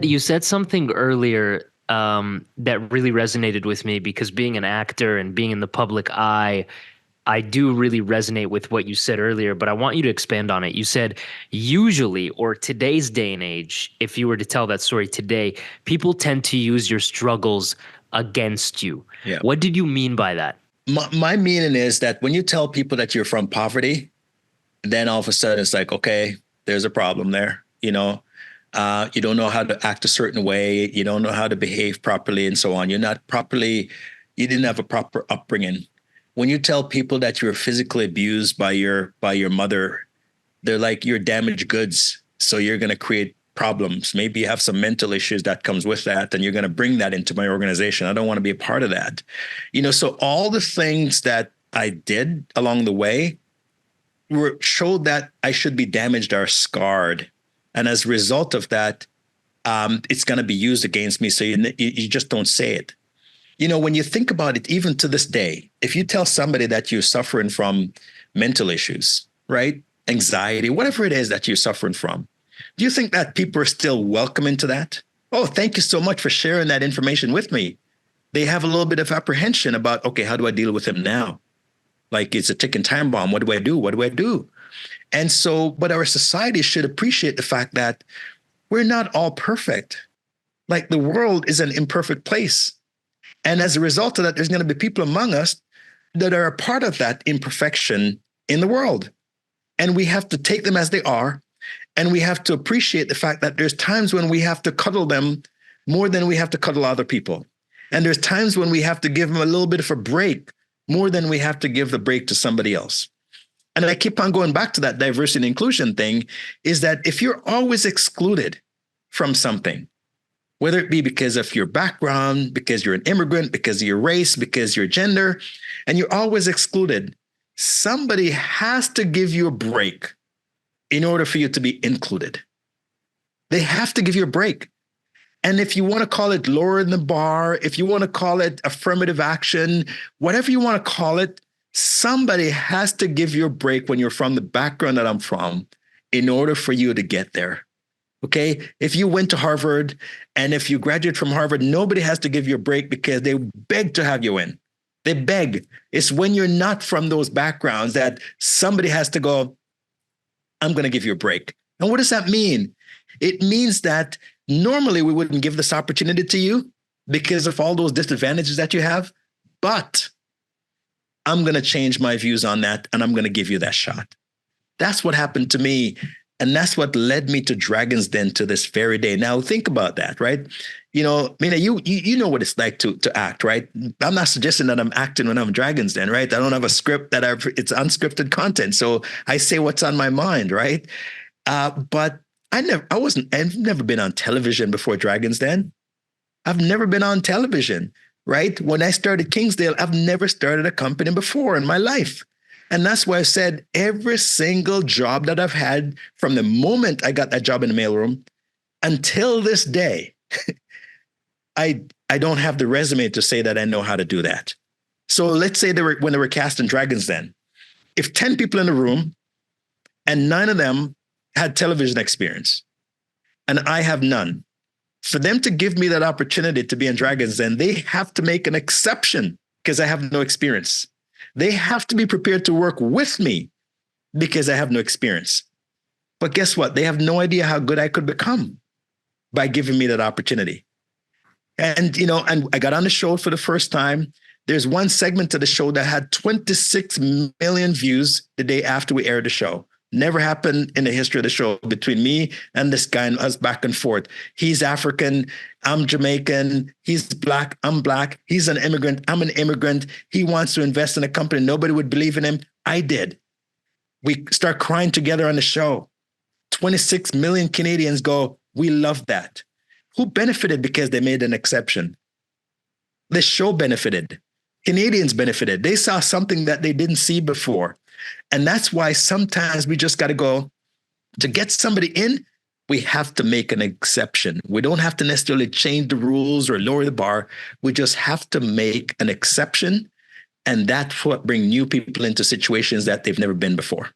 You said something earlier that really resonated with me because being an actor and being in the public eye, I do really resonate with what you said earlier, but I want you to expand on it. You said usually, or today's day and age, if you were to tell that story today, people tend to use your struggles against you. Yeah. What did you mean by that? My meaning is that when you tell people that you're from poverty, then all of a sudden it's like, okay, there's a problem there. You don't know how to act a certain way. You don't know how to behave properly and so on. You didn't have a proper upbringing. When you tell people that you're physically abused by your mother, they're like, you're damaged goods. So you're going to create problems. Maybe you have some mental issues that comes with that, and you're going to bring that into my organization. I don't want to be a part of that. So all the things that I did along the way showed that I should be damaged or scarred. And as a result of that, it's going to be used against me. So you just don't say it. When you think about it, even to this day, if you tell somebody that you're suffering from mental issues, right? Anxiety, whatever it is that you're suffering from, do you think that people are still welcome into that? Oh, thank you so much for sharing that information with me. They have a little bit of apprehension about, okay, how do I deal with him now? Like, it's a ticking time bomb. What do I do? What do I do? And so, but our society should appreciate the fact that we're not all perfect. Like, the world is an imperfect place. And as a result of that, there's going to be people among us that are a part of that imperfection in the world. And we have to take them as they are. And we have to appreciate the fact that there's times when we have to cuddle them more than we have to cuddle other people. And there's times when we have to give them a little bit of a break more than we have to give the break to somebody else. And I keep on going back to that diversity and inclusion thing, is that if you're always excluded from something, whether it be because of your background, because you're an immigrant, because of your race, because your gender, and you're always excluded, somebody has to give you a break in order for you to be included. They have to give you a break. And if you want to call it lowering the bar, if you want to call it affirmative action, whatever you want to call it, somebody has to give you a break when you're from the background that I'm from in order for you to get there. Okay. If you went to Harvard and if you graduate from Harvard, nobody has to give you a break because they beg to have you in. They beg. It's when you're not from those backgrounds that somebody has to go, I'm going to give you a break. And what does that mean? It means that normally we wouldn't give this opportunity to you because of all those disadvantages that you have, but I'm going to change my views on that and I'm going to give you that shot. That's what happened to me. And that's what led me to Dragon's Den to this very day. Now, think about that, right? Mena, you know what it's like to act, right? I'm not suggesting that I'm acting when I'm Dragon's Den, right? I don't have a script it's unscripted content. So I say what's on my mind, right? But I've never been on television before Dragon's Den. I've never been on television, right? When I started Kingsdale, I've never started a company before in my life. And that's why I said every single job that I've had from the moment I got that job in the mailroom until this day, I don't have the resume to say that I know how to do that. So let's say when they were casting Dragon's Den, if 10 people in the room and 9 of them had television experience and I have none, for them to give me that opportunity to be in Dragon's Den, they have to make an exception because I have no experience. They have to be prepared to work with me because I have no experience. But guess what? They have no idea how good I could become by giving me that opportunity. And I got on the show for the first time. There's one segment of the show that had 26 million views the day after we aired the show. Never happened in the history of the show between me and this guy and us back and forth. He's African, I'm Jamaican. He's Black, I'm Black. He's an immigrant, I'm an immigrant. He wants to invest in a company. Nobody would believe in him. I did. We start crying together on the show. 26 million Canadians go, we love that. Who benefited because they made an exception? The show benefited. Canadians benefited. They saw something that they didn't see before. And that's why sometimes we just got to go to get somebody in. We have to make an exception. We don't have to necessarily change the rules or lower the bar. We just have to make an exception. And that's what brings new people into situations that they've never been before.